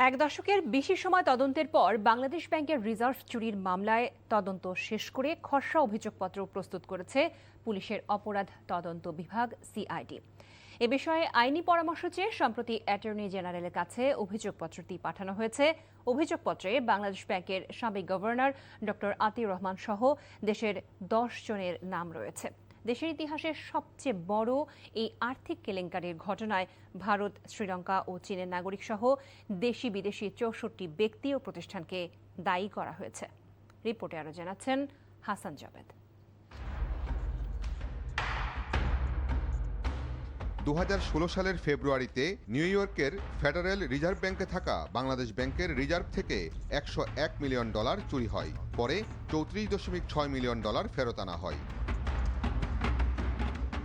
এক দশকের বেশি সময় তদন্তের পর বাংলাদেশ ব্যাংকের রিজার্ভ চুরির মামলায় তদন্ত শেষ করে খসড়া অভিযোগপত্র প্রস্তুত করেছে পুলিশের অপরাধ তদন্ত বিভাগ সিআইডি। এ বিষয়ে আইনি পরামর্শ চেয়ে সম্প্রতি অ্যাটর্নি জেনারেলের কাছে অভিযোগপত্রটি পাঠানো হয়েছে। অভিযোগপত্রে বাংলাদেশ ব্যাংকের সাবেক গভর্নর ডক্টর আতিউর রহমান সহ দেশের 10 জনের নাম রয়েছে। দেশের ইতিহাসের সবচেয়ে বড় এই আর্থিক কেলেঙ্কারির ঘটনায় ভারত, শ্রীলঙ্কা ও চীনের নাগরিক সহ দেশি বিদেশি 64 ব্যক্তি ও প্রতিষ্ঠানকে দায়ী করা হয়েছে। রিপোর্টে আরো জানাচ্ছেন হাসান জাবেদ। 2016 সালের ফেব্রুয়ারিতে নিউ ইয়র্কের ফেডারেল রিজার্ভ ব্যাংকে থাকা বাংলাদেশ ব্যাংকের রিজার্ভ থেকে $101 মিলিয়ন চুরি হয়। পরে $34.6 মিলিয়ন ফেরত আনা হয়।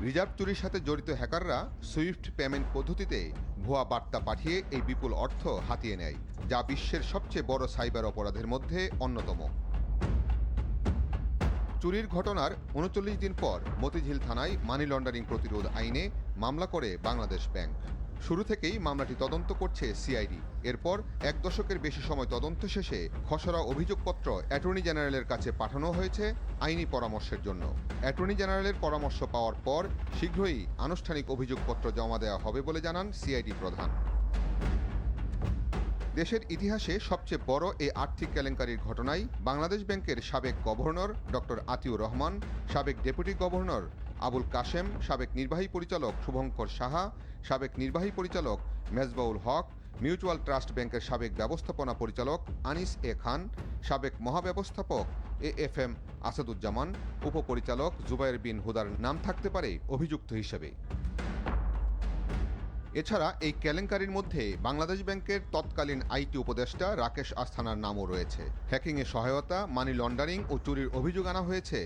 রিজার্ভ চুরির সাথে জড়িত হ্যাকাররা সুইফট পেমেন্ট পদ্ধতিতে ভুয়া বার্তা পাঠিয়ে এই বিপুল অর্থ হাতিয়ে নেয়, যা বিশ্বের সবচেয়ে বড় সাইবার অপরাধের মধ্যে অন্যতম। চুরির ঘটনার 39 দিন পর মতিঝিল থানায় মানি লন্ডারিং প্রতিরোধ আইনে মামলা করে বাংলাদেশ ব্যাংক। শুরু থেকেই মামলাটি তদন্ত করছে সিআইডি। এরপর এক দশকের বেশি সময় তদন্ত শেষে খসড়া অভিযোগপত্র অ্যাটর্নি জেনারেলের কাছে পাঠানো হয়েছে আইনি পরামর্শের জন্য। অ্যাটর্নি জেনারেলের পরামর্শ পাওয়ার পর শীঘ্রই আনুষ্ঠানিক অভিযোগপত্র জমা দেওয়া হবে বলে জানান সিআইডি প্রধান। দেশের ইতিহাসে সবচেয়ে বড় এই আর্থিক কেলেঙ্কারির ঘটনায় বাংলাদেশ ব্যাংকের সাবেক গভর্নর ডক্টর আতিউর রহমান, সাবেক ডেপুটি গভর্নর আবুল কাশেম, সাবেক নির্বাহী পরিচালক শুভঙ্কর সাহা, সাবেক নির্বাহী পরিচালক মেজবাউল হক, মিউচুয়াল ট্রাস্ট ব্যাংকের সাবেক ব্যবস্থাপনা পরিচালক আনিস এ খান, সাবেক মহাব্যবস্থাপক এএফএম আসাদুজ্জামান, উপপরিচালক জুবায়ের বিন হুদার নাম থাকতে পারে অভিযুক্ত হিসেবে। এছাড়া এই কেলেঙ্কারির মধ্যে বাংলাদেশ ব্যাংকের তৎকালীন আইটি উপদেষ্টা রাকেশ আস্থানার নামও রয়েছে। হ্যাকিংয়ে সহায়তা, মানি লন্ডারিং ও চুরির অভিযোগ আনা হয়েছে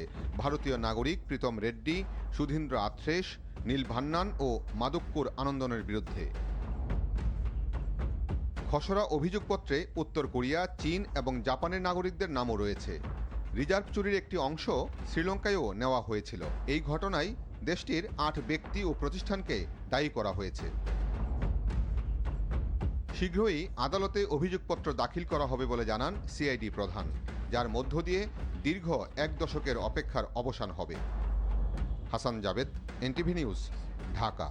ভারতীয় নাগরিক প্রীতম রেড্ডি, সুধীন্দ্র আথ্রেশ, নীল ভান্নান ও মাদক্কুর আনন্দনের বিরুদ্ধে। খসড়া অভিযোগপত্রে উত্তর কোরিয়া, চীন এবং জাপানের নাগরিকদের নামও রয়েছে। রিজার্ভ চুরির একটি অংশ শ্রীলঙ্কায়ও নেওয়া হয়েছিল। এই ঘটনায় দেশটির 8 ব্যক্তি ও প্রতিষ্ঠানকে দায়ী করা হয়েছে। শীঘ্রই আদালতে অভিযোগপত্র দাখিল করা হবে বলে জানান সিআইডি প্রধান, যার মধ্য দিয়ে দীর্ঘ এক দশকের অপেক্ষার অবসান হবে। Hasan Jabed, NTV news, Dhaka.